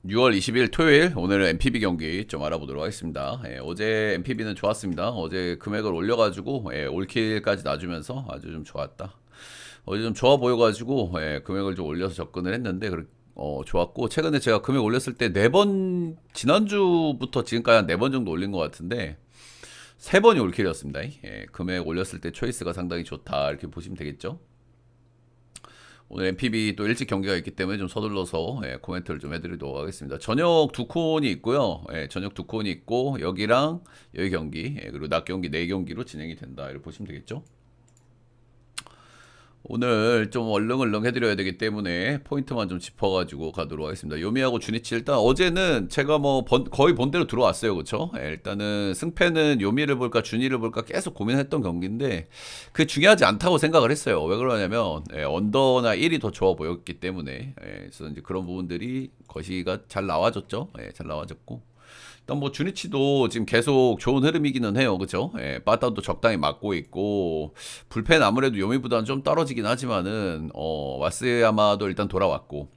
6월 20일 토요일 오늘은 MPB 경기 좀 알아보도록 하겠습니다. 어제 MPB는 좋았습니다. 어제 금액을 올려가지고 올킬까지 놔주면서 아주 좀 좋았다. 어제 좀 좋아 보여가지고 금액을 좀 올려서 접근을 했는데 좋았고, 최근에 제가 금액 올렸을 때 4번, 지난주부터 지금까지 한 4번 정도 올린 것 같은데 3번이 올킬이었습니다. 금액 올렸을 때 초이스가 상당히 좋다 이렇게 보시면 되겠죠. 오늘 MPB 또 일찍 경기가 있기 때문에 좀 서둘러서 코멘트를 좀 해드리도록 하겠습니다. 저녁 두 콘이 있고요. 저녁 두 콘이 있고 여기랑 여기 경기, 그리고 낮 경기 4경기로 진행이 된다 이렇게 보시면 되겠죠. 오늘 좀 얼렁얼렁 해드려야 되기 때문에 포인트만 좀 짚어가지고 가도록 하겠습니다. 요미하고 주니치, 일단 어제는 제가 뭐 거의 본대로 들어왔어요. 그쵸? 일단은 승패는 요미를 볼까 주니를 볼까 계속 고민했던 경기인데 그 중요하지 않다고 생각을 했어요. 왜 그러냐면 언더나 1이 더 좋아 보였기 때문에. 그래서 이제 그런 부분들이 거시가 잘 나와줬죠. 잘 나와줬고, 일단 뭐 주니치도 지금 계속 좋은 흐름이기는 해요. 그죠? 빠따도 적당히 맞고 있고, 불펜 아무래도 요미보다는 좀 떨어지긴 하지만은 와스야마도 일단 돌아왔고,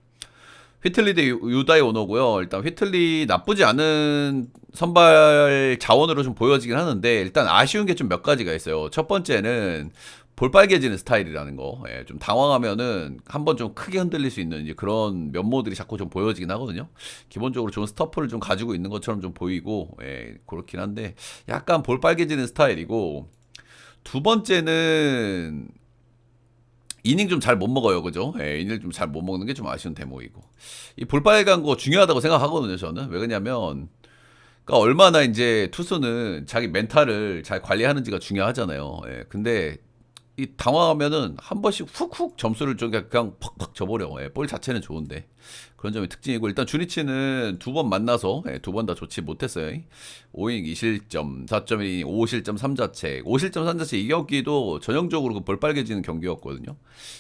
휘틀리 대 유다이 오노고요. 일단 휘틀리 나쁘지 않은 선발 자원으로 좀 보여지긴 하는데, 일단 아쉬운 게 좀 몇 가지가 있어요. 첫 번째는 볼빨개지는 스타일이라는 거. 좀 당황하면은 한번 좀 크게 흔들릴 수 있는 이제 그런 면모들이 자꾸 좀 보여지긴 하거든요. 기본적으로 좋은 스토퍼를 좀 가지고 있는 것처럼 좀 보이고, 그렇긴 한데 약간 볼빨개지는 스타일이고, 두 번째는 이닝 좀 잘 못 먹어요. 그죠? 이닝 좀 잘 못 먹는 게 좀 아쉬운 대목이고. 이 볼빨간 거 중요하다고 생각하거든요, 저는. 왜 그러냐면, 그러니까 얼마나 이제 투수는 자기 멘탈을 잘 관리하는지가 중요하잖아요. 근데 이 당황하면은 한 번씩 훅훅 점수를 좀 그냥 팍팍 줘버려. 볼 자체는 좋은데 그런 점이 특징이고, 일단 주니치는 두 번 만나서 두 번 다 좋지 못했어요. 5이닝 2실점 4.1이닝 5실점 3자책 5실점 3자책, 이 경기도 전형적으로 그 볼빨개지는 경기였거든요.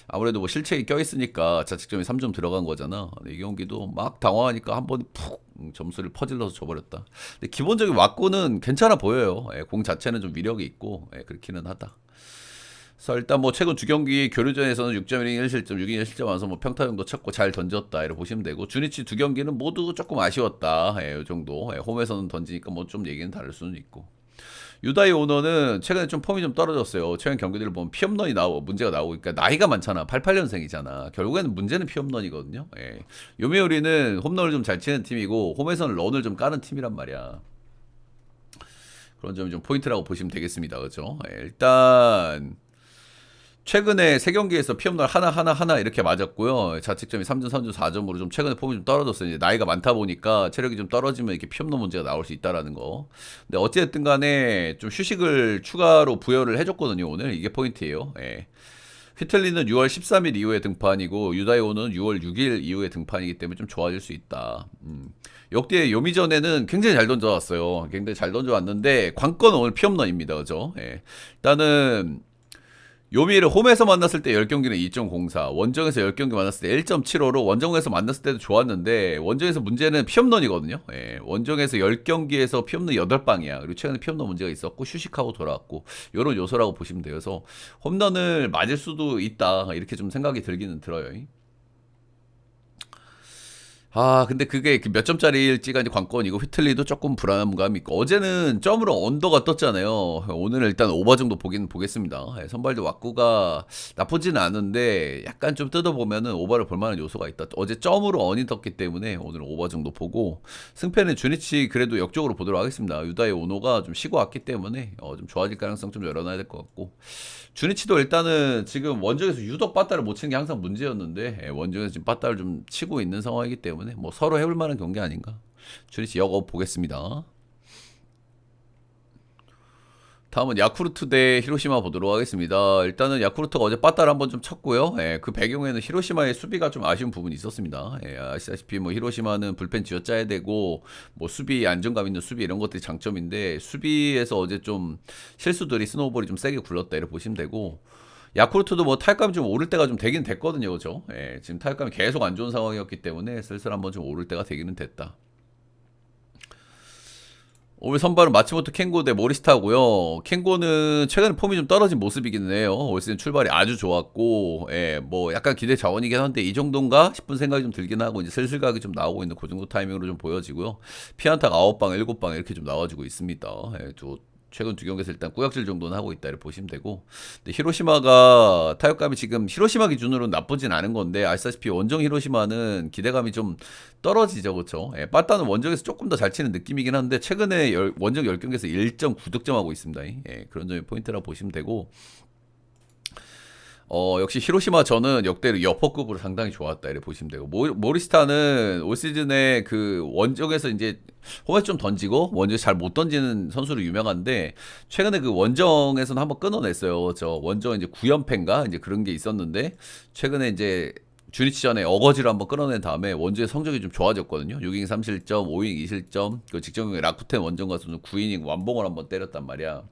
아무래도 뭐 실책이 껴있으니까 자책점이 3점 들어간 거잖아. 근데 이 경기도 막 당황하니까 한 번 푹 점수를 퍼질러서 줘버렸다. 근데 기본적인 왁구는 괜찮아 보여요. 공 자체는 좀 위력이 있고 그렇기는 하다. 그래서 일단 뭐 최근 두 경기 교류전에서는 6.1이닝 1실점, 6이닝 1실점 와서 뭐 평타 정도 쳤고 잘 던졌다 이렇게 보시면 되고, 주니치 두 경기는 모두 조금 아쉬웠다. 이 정도. 홈에서는 던지니까 뭐 좀 얘기는 다를 수는 있고. 유다이 오너는 최근에 좀 폼이 좀 떨어졌어요. 최근 경기들을 보면 피홈런이 문제가 나오고, 그러니까 나이가 많잖아. 88년생이잖아. 결국에는 문제는 피홈런이거든요. 요미우리는 홈런을 좀 잘 치는 팀이고 홈에서는 런을 좀 까는 팀이란 말이야. 그런 점이 좀 포인트라고 보시면 되겠습니다. 그렇죠? 일단 최근에 세 경기에서 피업날 하나 이렇게 맞았고요. 자책점이 3점, 3점, 4점으로 좀 최근에 폼이 좀 떨어졌어요. 이제 나이가 많다 보니까 체력이 좀 떨어지면 이렇게 피업날 문제가 나올 수 있다라는 거. 근데 어찌됐든 간에 좀 휴식을 추가로 부여를 해줬거든요. 오늘 이게 포인트예요. 휘틀리는 6월 13일 이후에 등판이고 유다이오는 6월 6일 이후에 등판이기 때문에 좀 좋아질 수 있다. 역대 요미전에는 굉장히 잘 던져왔어요. 굉장히 잘 던져왔는데 관건은 오늘 피업런입니다. 그죠? 일단은 요미를 홈에서 만났을 때 10경기는 2.04, 원정에서 10경기 만났을 때 1.75로 원정에서 만났을 때도 좋았는데, 원정에서 문제는 피홈런이거든요. 원정에서 10경기에서 피홈런 8방이야. 그리고 최근에 피홈런 문제가 있었고 휴식하고 돌아왔고, 이런 요소라고 보시면 돼요. 그래서 홈런을 맞을 수도 있다 이렇게 좀 생각이 들기는 들어요. 근데 그게 몇 점짜리일지가 이제 관건이고, 휘틀리도 조금 불안감이 있고, 어제는 점으로 언더가 떴잖아요. 오늘은 일단 오버 정도 보겠습니다. 선발도 왁구가 나쁘지는 않은데, 약간 좀 뜯어보면은 오버를 볼 만한 요소가 있다. 어제 점으로 언이 떴기 때문에 오늘 오버 정도 보고, 승패는 주니치 그래도 역적으로 보도록 하겠습니다. 유다의 오노가 좀 쉬고 왔기 때문에 좀 좋아질 가능성 좀 열어놔야 될 것 같고, 주니치도 일단은 지금 원정에서 유독 빠따를 못 치는 게 항상 문제였는데, 원정에서 지금 빠따를 좀 치고 있는 상황이기 때문에 뭐 서로 해볼 만한 경기 아닌가. 주니치 역업 보겠습니다. 다음은 야쿠르트 대 히로시마 보도록 하겠습니다. 일단은 야쿠르트가 어제 빠따를 한번 좀 쳤고요. 그 배경에는 히로시마의 수비가 좀 아쉬운 부분이 있었습니다. 아시다시피 뭐 히로시마는 불펜 쥐어짜야 되고 뭐 수비, 안정감 있는 수비 이런 것들이 장점인데, 수비에서 어제 좀 실수들이 스노우볼이 좀 세게 굴렀다 이렇게 보시면 되고, 야쿠르트도 뭐 타격감이 좀 오를 때가 좀 되긴 됐거든요. 그죠? 지금 타격감이 계속 안 좋은 상황이었기 때문에 슬슬 한번 좀 오를 때가 되기는 됐다. 오늘 선발은 마츠모토 켄고 대 모리스타고요. 켄고는 최근에 폼이 좀 떨어진 모습이기는 해요. 올 시즌 출발이 아주 좋았고, 예, 뭐 약간 기대 자원이긴 한데 이 정도인가 싶은 생각이 좀 들긴 하고 이제 슬슬 각이 좀 나오고 있는 그 정도 타이밍으로 좀 보여지고요. 피안타가 9방, 7방 이렇게 좀 나와주고 있습니다. 예, 또 최근 두 경기에서 일단 꾸역질 정도는 하고 있다 이렇게 보시면 되고, 근데 히로시마가 타격감이 지금 히로시마 기준으로는 나쁘진 않은 건데 아시다시피 원정 히로시마는 기대감이 좀 떨어지죠, 그렇죠? 예, 빠따는 원정에서 조금 더 잘 치는 느낌이긴 한데 최근에 원정 10경기에서 1.9득점 하고 있습니다. 예, 그런 점이 포인트라 보시면 되고, 역시 히로시마 저는 역대로 여포급으로 상당히 좋았다 이렇게 보시면 되고, 모리스타는 올 시즌에 그 원정에서 이제 홈에 좀 던지고 원정에서 잘 못 던지는 선수로 유명한데 최근에 그 원정에서는 한번 끊어냈어요. 저 원정 이제 9연패인가 이제 그런 게 있었는데 최근에 이제 주니치 전에 어거지로 한번 끊어낸 다음에 원주의 성적이 좀 좋아졌거든요. 6이닝 3실점, 5이닝 2실점, 그 직전 경기 라쿠텐 원정 가서는 9이닝 완봉을 한번 때렸단 말이야.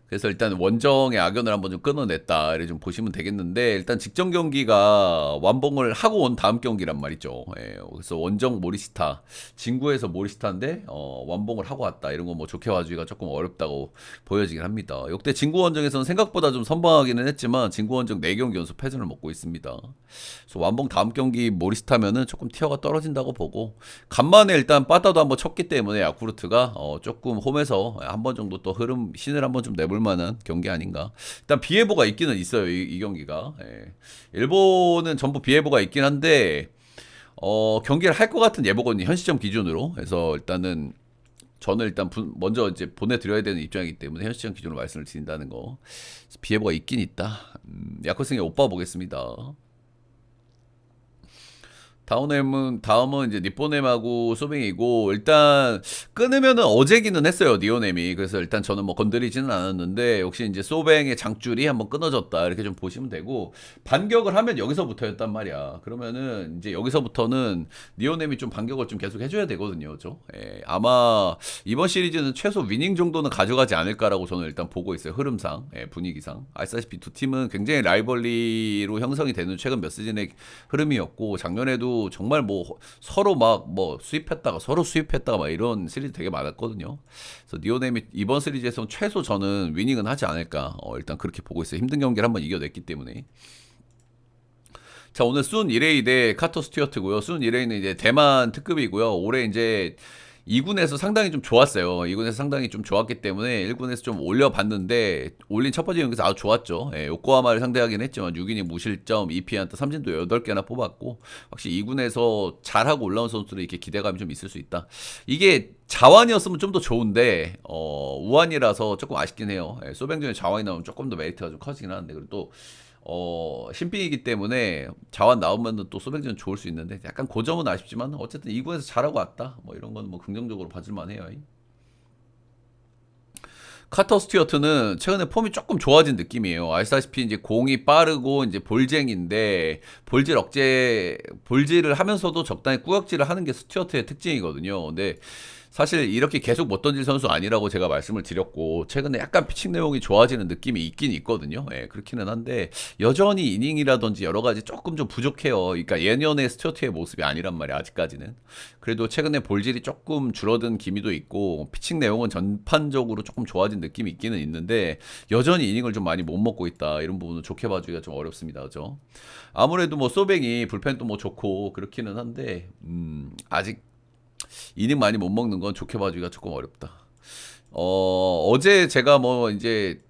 그래서 일단 원정의 악연을 한번 좀 끊어냈다 이렇게 좀 보시면 되겠는데, 일단 직전 경기가 완봉을 하고 온 다음 경기란 말이죠. 예, 그래서 원정 모리스타, 진구에서 모리스타인데 완봉을 하고 왔다 이런 거 뭐 좋게 봐주기가 조금 어렵다고 보여지긴 합니다. 역대 진구 원정에서는 생각보다 좀 선방하기는 했지만 진구 원정 4경기 연속 패전을 먹고 있습니다. 그래서 완봉 다음 경기 모리스타면은 조금 티어가 떨어진다고 보고, 간만에 일단 빠따도 한번 쳤기 때문에 야쿠르트가 조금 홈에서 한 번 정도 또 흐름 신을 한번 좀 내볼 만한 경기 아닌가. 일단 비예보가 있기는 있어요, 이 경기가. 예. 일본은 전부 비예보가 있긴 한데 경기를 할 것 같은 예보거든요, 현 시점 기준으로. 그래서 일단은 저는 일단 먼저 이제 보내드려야 되는 입장이기 때문에 현 시점 기준으로 말씀을 드린다는 거. 비예보가 있긴 있다. 야쿠르트의 오빠 보겠습니다. 다음은 이제 니뽀넴하고 소뱅이고, 일단 끊으면은 어제기는 했어요, 니오넴이. 그래서 일단 저는 뭐 건드리지는 않았는데 역시 이제 소뱅의 장줄이 한번 끊어졌다 이렇게 좀 보시면 되고, 반격을 하면 여기서부터였단 말이야. 그러면은 이제 여기서부터는 니오넴이 좀 반격을 좀 계속 해줘야 되거든요, 그죠? 예, 아마 이번 시리즈는 최소 위닝 정도는 가져가지 않을까라고 저는 일단 보고 있어요, 흐름상. 예, 분위기상. 아시다시피 두 팀은 굉장히 라이벌리로 형성이 되는 최근 몇 시즌의 흐름이었고, 작년에도 정말 뭐 서로 막 뭐 수입했다가 서로 수입했다가 막 이런 시리즈 되게 많았거든요. 그래서 니오넴이 이번 시리즈에서는 최소 저는 위닝은 하지 않을까, 일단 그렇게 보고 있어요. 힘든 경기를 한번 이겨냈기 때문에. 자, 오늘 순 이레이 대 카터 스튜어트고요. 순 이레이는 이제 대만 특급이고요. 올해 이제 2군에서 상당히 좀 좋았어요. 2군에서 상당히 좀 좋았기 때문에 1군에서 좀 올려봤는데, 올린 첫 번째 경기에서 아주 좋았죠. 예, 요코하마를 상대하긴 했지만 6이닝 무실점, 2피안타, 삼진도 8개나 뽑았고, 확실히 2군에서 잘하고 올라온 선수들이 이렇게 기대감이 좀 있을 수 있다. 이게 자완이었으면 좀 더 좋은데 우완이라서 조금 아쉽긴 해요. 예, 소뱅전에 자완이 나오면 조금 더 메리트가 좀 커지긴 하는데, 그리고 또 신빙이기 때문에 자완 나오면 또 소백전 좋을 수 있는데 약간 그 점은 아쉽지만 어쨌든 2군에서 잘하고 왔다, 뭐 이런 건 뭐 긍정적으로 봐줄만 해요. 카터 스튜어트는 최근에 폼이 조금 좋아진 느낌이에요. 아시다시피 이제 공이 빠르고 이제 볼쟁인데 볼질을 하면서도 적당히 꾸역질을 하는 게 스튜어트의 특징이거든요. 근데 사실 이렇게 계속 못 던질 선수 아니라고 제가 말씀을 드렸고, 최근에 약간 피칭 내용이 좋아지는 느낌이 있긴 있거든요. 예, 그렇기는 한데 여전히 이닝이라든지 여러 가지 조금 좀 부족해요. 그러니까 예년의 스튜어트의 모습이 아니란 말이야, 아직까지는. 그래도 최근에 볼질이 조금 줄어든 기미도 있고 피칭 내용은 전반적으로 조금 좋아진 느낌이 있기는 있는데 여전히 이닝을 좀 많이 못 먹고 있다, 이런 부분은 좋게 봐주기가 좀 어렵습니다, 그죠? 아무래도 뭐 소뱅이 불펜도 뭐 좋고 그렇기는 한데 아직 이닝 많이 못 먹는 건 좋게 봐주기가 조금 어렵다. 어제 제가 뭐 이제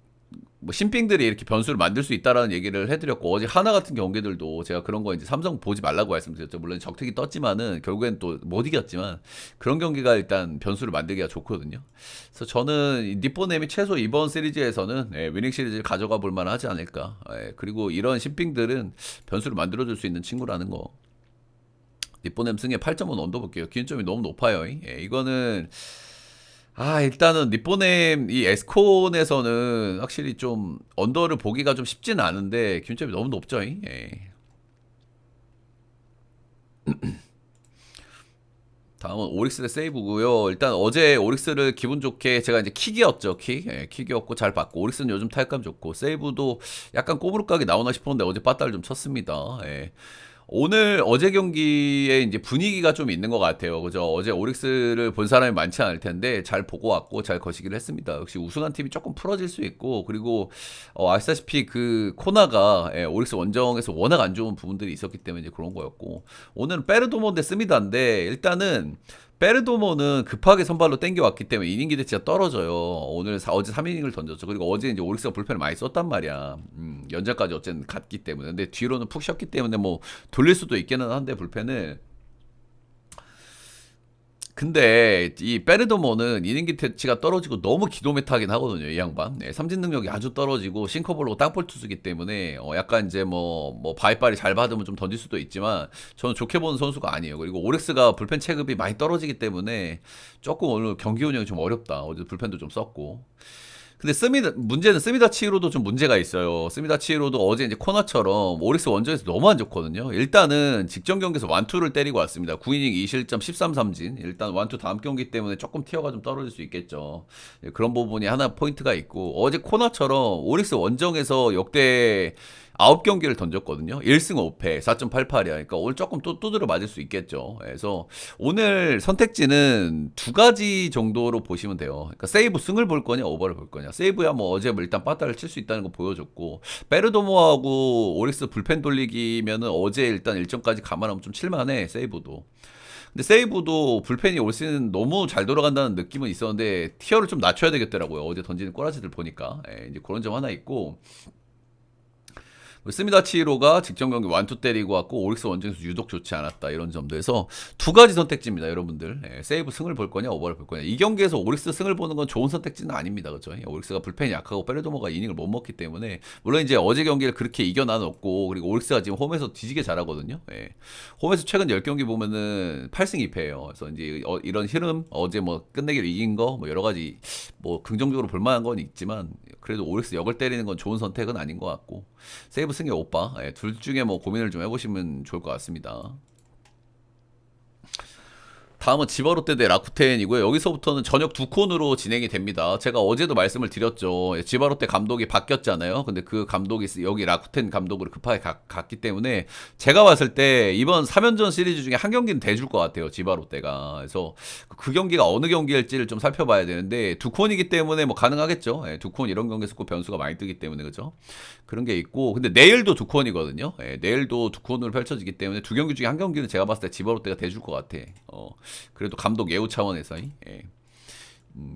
뭐 신빙들이 이렇게 변수를 만들 수 있다라는 얘기를 해드렸고, 어제 하나 같은 경기들도 제가 그런 거 이제 삼성 보지 말라고 말씀드렸죠. 물론 적특이 떴지만은 결국엔 또 못 이겼지만 그런 경기가 일단 변수를 만들기가 좋거든요. 그래서 저는 니뽀넴이 최소 이번 시리즈에서는 위닝 시리즈를 가져가 볼 만하지 않을까. 그리고 이런 신빙들은 변수를 만들어줄 수 있는 친구라는 거. 니뽀넴 승에 8.5 언더 볼게요. 기준점이 너무 높아요. 이거는 일단은 니뽀넴 이 에스콘에서는 확실히 좀 언더를 보기가 좀 쉽지는 않은데 기준점이 너무 높죠. 다음은 오릭스 대 세이브고요. 일단 어제 오릭스를 기분 좋게 제가 이제 킥이었죠. 킥이었고 잘 봤고, 오릭스는 요즘 타격감 좋고 세이브도 약간 꼬부르각이 나오나 싶었는데 어제 빠따를 좀 쳤습니다. 오늘 어제 경기에 이제 분위기가 좀 있는 것 같아요. 그죠? 어제 오릭스를 본 사람이 많지 않을 텐데 잘 보고 왔고 잘 거시기를 했습니다. 역시 우승한 팀이 조금 풀어질 수 있고 그리고 아시다시피 그 코나가 오릭스 원정에서 워낙 안 좋은 부분들이 있었기 때문에 이제 그런 거였고 오늘은 페르도몬 대 스미다인데 일단은 페르도모는 급하게 선발로 땡겨왔기 때문에 이닝 기대치가 떨어져요. 어제 3이닝을 던졌죠. 그리고 어제 이제 오릭스가 불펜을 많이 썼단 말이야. 연장까지 어쨌든 갔기 때문에. 근데 뒤로는 푹 쉬었기 때문에 뭐 돌릴 수도 있기는 한데 불펜을. 근데 이 페르도모는 이닝 기대치가 떨어지고 너무 기도메타하긴 하거든요. 이 양반. 네, 삼진 능력이 아주 떨어지고 싱커볼로 땅볼 투수기 때문에 약간 이제 뭐 바이빨이 잘 받으면 좀 던질 수도 있지만 저는 좋게 보는 선수가 아니에요. 그리고 오렉스가 불펜 체급이 많이 떨어지기 때문에 조금 오늘 경기 운영이 좀 어렵다. 어제 불펜도 좀 썼고. 근데 문제는 스미다치히로도 좀 문제가 있어요. 스미다치히로도 어제 이제 코너처럼 오릭스 원정에서 너무 안 좋거든요. 일단은 직전 경기에서 완투를 때리고 왔습니다. 9이닝 2실점 13삼진. 일단 완투 다음 경기 때문에 조금 티어가 좀 떨어질 수 있겠죠. 그런 부분이 하나 포인트가 있고 어제 코너처럼 오릭스 원정에서 역대 9경기를 던졌거든요. 1승 5패 4.88이야. 그러니까 오늘 조금 또 두드려 맞을 수 있겠죠. 그래서 오늘 선택지는 두 가지 정도로 보시면 돼요. 그러니까 세이브 승을 볼 거냐 오버를 볼 거냐. 세이브야 뭐 어제 뭐 일단 빠따를 칠 수 있다는 거 보여줬고 페르도모하고 오릭스 불펜 돌리기면은 어제 일단 일정까지 감안하면 좀 칠만해 세이브도. 근데 세이브도 불펜이 올 시즌 너무 잘 돌아간다는 느낌은 있었는데 티어를 좀 낮춰야 되겠더라고요. 어제 던지는 꼬라지들 보니까 이제 그런 점 하나 있고 스미다치히로가 직전 경기 완투 때리고 왔고 오릭스 원정에서 유독 좋지 않았다 이런 점도에서 두 가지 선택지입니다 여러분들. 세이브 승을 볼 거냐 오버를 볼 거냐. 이 경기에서 오릭스 승을 보는 건 좋은 선택지는 아닙니다. 그렇죠? 오릭스가 불펜이 약하고 페르도모가 이닝을 못 먹기 때문에 물론 이제 어제 경기를 그렇게 이겨놔놓고 그리고 오릭스가 지금 홈에서 뒤지게 잘하거든요. 홈에서 최근 10경기 보면은 8승 2패예요. 그래서 이제 이런 흐름 어제 뭐 끝내기로 이긴 거 뭐 여러 가지 뭐 긍정적으로 볼 만한 건 있지만 그래도 오릭스 역을 때리는 건 좋은 선택은 아닌 것 같고 세이브 승의 오빠 둘 중에 뭐 고민을 좀 해보시면 좋을 것 같습니다. 다음은 지바롯데 대 라쿠텐이고요. 여기서부터는 저녁 두 콘으로 진행이 됩니다. 제가 어제도 말씀을 드렸죠. 지바롯데 감독이 바뀌었잖아요. 근데 그 감독이 여기 라쿠텐 감독으로 급하게 갔기 때문에 제가 봤을 때 이번 3연전 시리즈 중에 한 경기는 대줄 것 같아요. 지바롯데가. 그래서 그 경기가 어느 경기일지를 좀 살펴봐야 되는데 두 콘이기 때문에 뭐 가능하겠죠. 두 콘 이런 경기에서 꼭 변수가 많이 뜨기 때문에 그죠. 그런 게 있고 근데 내일도 두 콘이거든요. 내일도 두 콘으로 펼쳐지기 때문에 두 경기 중에 한 경기는 제가 봤을 때 지바롯데가 대줄 것 같아. 그래도 감독 예우 차원에서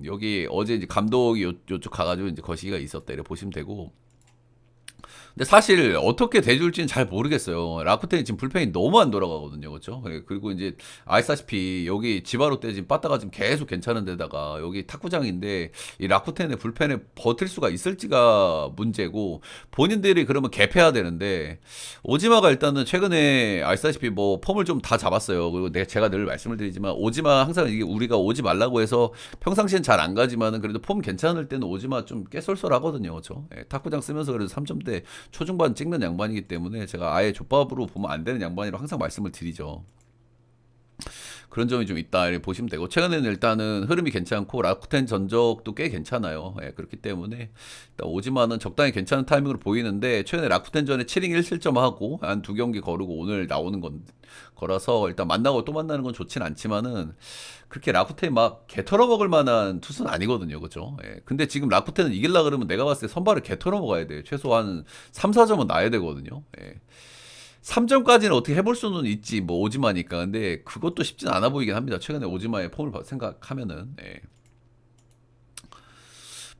여기 어제 이제 감독이 요쪽 가가지고 이제 거시기가 있었다 이렇게 보시면 되고 근데 사실 어떻게 대줄지는 잘 모르겠어요. 라쿠텐이 지금 불펜이 너무 안 돌아가거든요. 그렇죠? 그리고 이제 아시다시피 여기 지바롯데 지금 빠따가 지금 계속 괜찮은 데다가 여기 탁구장인데 이 라쿠텐의 불펜에 버틸 수가 있을지가 문제고 본인들이 그러면 개패해야 되는데 오지마가 일단은 최근에 아시다시피 뭐 폼을 좀 다 잡았어요. 그리고 제가 늘 말씀을 드리지만 오지마 항상 이게 우리가 오지 말라고 해서 평상시엔 잘 안 가지만은 그래도 폼 괜찮을 때는 오지마 좀 깨쏠쏠하거든요. 그렇죠? 탁구장 쓰면서 그래도 3점대 초중반 찍는 양반이기 때문에 제가 아예 족밥으로 보면 안 되는 양반이라고 항상 말씀을 드리죠. 그런 점이 좀 있다 이렇게 보시면 되고 최근에는 일단은 흐름이 괜찮고 라쿠텐 전적도 꽤 괜찮아요. 그렇기 때문에 일단 오지마는 적당히 괜찮은 타이밍으로 보이는데 최근에 라쿠텐전에 7인 1실점하고 한 두 경기 거르고 오늘 나오는 거라서 일단 만나고 또 만나는 건 좋진 않지만은 그렇게 라쿠텐이 막 개털어 먹을 만한 투수는 아니거든요. 그죠? 근데 지금 라쿠텐은 이길라 그러면 내가 봤을 때 선발을 개털어 먹어야 돼요. 최소한 3, 4점은 나야 되거든요. 3점까지는 어떻게 해볼 수는 있지 뭐 오지마니까 근데 그것도 쉽진 않아 보이긴 합니다. 최근에 오지마의 폼을 생각하면은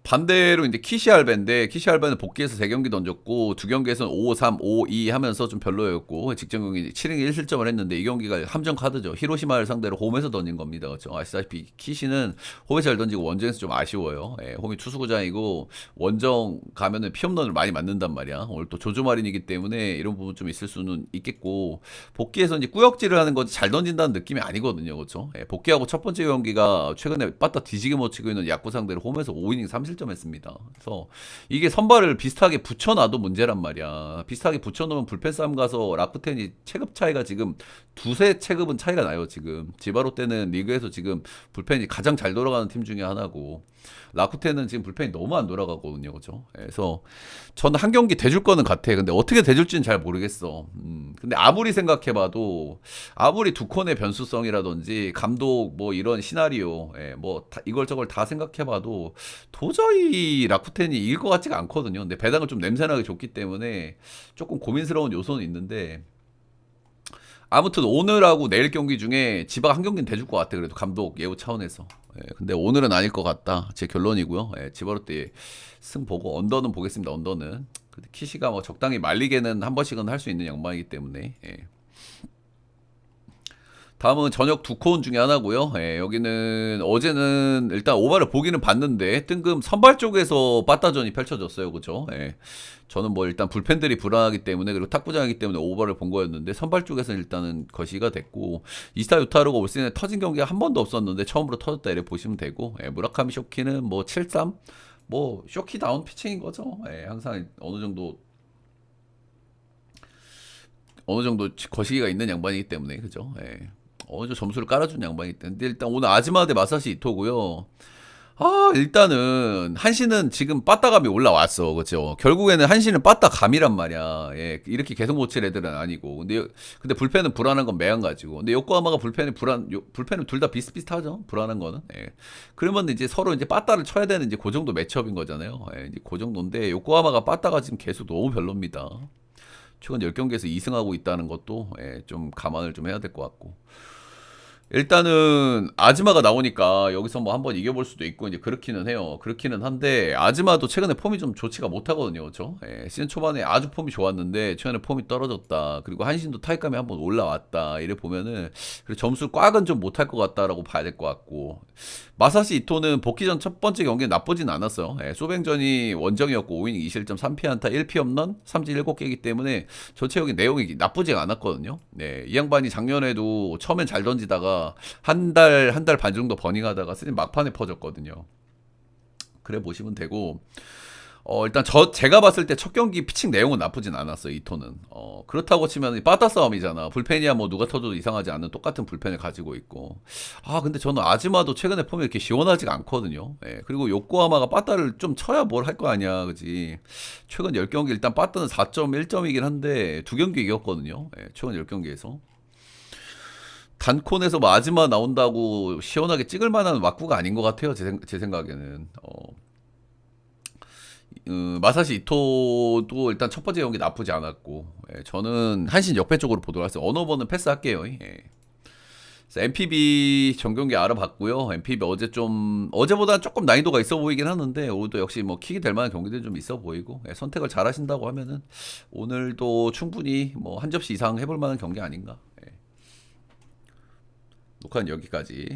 반대로 이제 키시알벤인데 키시알벤은 복귀해서 3경기 던졌고 2경기에서는 5-3, 5-2 하면서 좀 별로였고 직전 경기 7이닝 1실점을 했는데 이 경기가 함정 카드죠. 히로시마를 상대로 홈에서 던진 겁니다. 그렇죠? 아시다시피 키시는 홈에서 잘 던지고 원정에서 좀 아쉬워요. 홈이 투수구장이고 원정 가면은 피홈런을 많이 맞는단 말이야. 오늘 또 조조마린이기 때문에 이런 부분 좀 있을 수는 있겠고 복귀해서 이제 꾸역질을 하는 거지 잘 던진다는 느낌이 아니거든요. 그렇죠? 복귀하고 첫 번째 경기가 최근에 빠따 뒤지게 못 치고 있는 야구 상대로 홈에서 5이닝 3실 실점했습니다. 그래서 이게 선발을 비슷하게 붙여놔도 문제란 말이야. 비슷하게 붙여놓으면 불펜 싸움 가서 라쿠텐이 체급 차이가 지금 두세 체급은 차이가 나요. 지금 지바로 때는 리그에서 지금 불펜이 가장 잘 돌아가는 팀 중에 하나고 라쿠텐은 지금 불펜이 너무 안 돌아가거든요. 그죠? 그래서 저는 한 경기 대줄 거는 같아. 근데 어떻게 대줄지는 잘 모르겠어. 근데 아무리 생각해봐도 아무리 두콘의 변수성이라든지 감독 뭐 이런 시나리오, 뭐 이걸 저걸 다 생각해봐도 도저히 라쿠텐이 이길 것 같지가 않거든요. 근데 배당을 좀 냄새나게 줬기 때문에 조금 고민스러운 요소는 있는데 아무튼 오늘하고 내일 경기 중에 지바가 한 경기는 대줄 것 같아. 그래도 감독 예우 차원에서. 근데 오늘은 아닐 것 같다. 제 결론이고요. 지바로 때 승 보고 언더는 보겠습니다. 언더는. 근데 키시가 뭐 적당히 말리게는 한 번씩은 할 수 있는 양반이기 때문에. 다음은 저녁 두 콘 중에 하나고요. 여기는 어제는 일단 오바를 보기는 봤는데 뜬금 선발 쪽에서 빠따전이 펼쳐졌어요. 그죠? 저는 뭐 일단 불펜들이 불안하기 때문에 그리고 탁구장이기 때문에 오바를 본 거였는데 선발 쪽에서는 일단은 거시가 됐고 이스타 유타루가 올 시즌에 터진 경기가 한 번도 없었는데 처음으로 터졌다 이렇게 보시면 되고 무라카미 쇼키는 뭐 7-3 뭐 쇼키 다운 피칭인 거죠. 항상 어느 정도 거시기가 있는 양반이기 때문에 그죠? 어느 정도 점수를 깔아준 양반이기 때문에 근데 일단 오늘 아즈마 대 마사시 이토고요. 일단은 한시는 지금 빠따감이 올라왔어. 그죠? 결국에는 한시는 빠따감이란 말이야. 이렇게 계속 못 칠 애들은 아니고. 근데 불펜은 불안한 건 매한가지고. 근데 요코하마가 불펜은 둘 다 비슷비슷하죠. 불안한 거는. 그러면 이제 서로 이제 빠따를 쳐야 되는 이제 그 정도 매치업인 거잖아요. 이제 그 정도인데 요코하마가 빠따가 지금 계속 너무 별로입니다. 최근 10경기에서 2승하고 있다는 것도 좀 감안을 좀 해야 될 것 같고. 일단은 아즈마가 나오니까 여기서 뭐 한번 이겨볼 수도 있고 이제 그렇기는 해요. 그렇기는 한데 아즈마도 최근에 폼이 좀 좋지가 못하거든요. 그렇죠? 시즌 초반에 아주 폼이 좋았는데 최근에 폼이 떨어졌다. 그리고 한신도 타이감이 한번 올라왔다. 이래 보면은 점수 꽉은 좀 못할 것 같다라고 봐야 될 것 같고 마사시 이토는 복귀 전 첫 번째 경기는 나쁘진 않았어요. 소뱅전이 원정이었고 5이닝 2실점 3피안타 1피홈런 삼진 7개이기 때문에 전체 여기 내용이 나쁘지가 않았거든요. 이 양반이 작년에도 처음엔 잘 던지다가 한 달 반 정도 버닝하다가 시즌 막판에 퍼졌거든요. 그래 보시면 되고 일단 제가 봤을 때 첫 경기 피칭 내용은 나쁘진 않았어요. 이토는 그렇다고 치면 빠따 싸움이잖아. 불펜이야 뭐 누가 터져도 이상하지 않는 똑같은 불펜을 가지고 있고 근데 저는 아즈마도 최근에 폼이 이렇게 시원하지가 않거든요. 그리고 요코하마가 빠따를 좀 쳐야 뭘 할 거 아니야. 그지? 최근 10경기 일단 빠따는 4.1점이긴 한데 2경기 이겼거든요. 최근 10경기에서 단콘에서 뭐 아즈마 나온다고 시원하게 찍을 만한 왁구가 아닌 것 같아요. 제 생각에는. 마사시 이토도 일단 첫 번째 경기 나쁘지 않았고, 저는 한신 역배 쪽으로 보도록 했어요. 언어버는 패스할게요. 그래서 MPB 전 경기 알아봤고요. MPB 어제보다 조금 난이도가 있어 보이긴 하는데, 오늘도 역시 뭐 킥이 될 만한 경기들이 좀 있어 보이고, 선택을 잘 하신다고 하면은, 오늘도 충분히 뭐 한 접시 이상 해볼 만한 경기 아닌가. 녹화는 여기까지.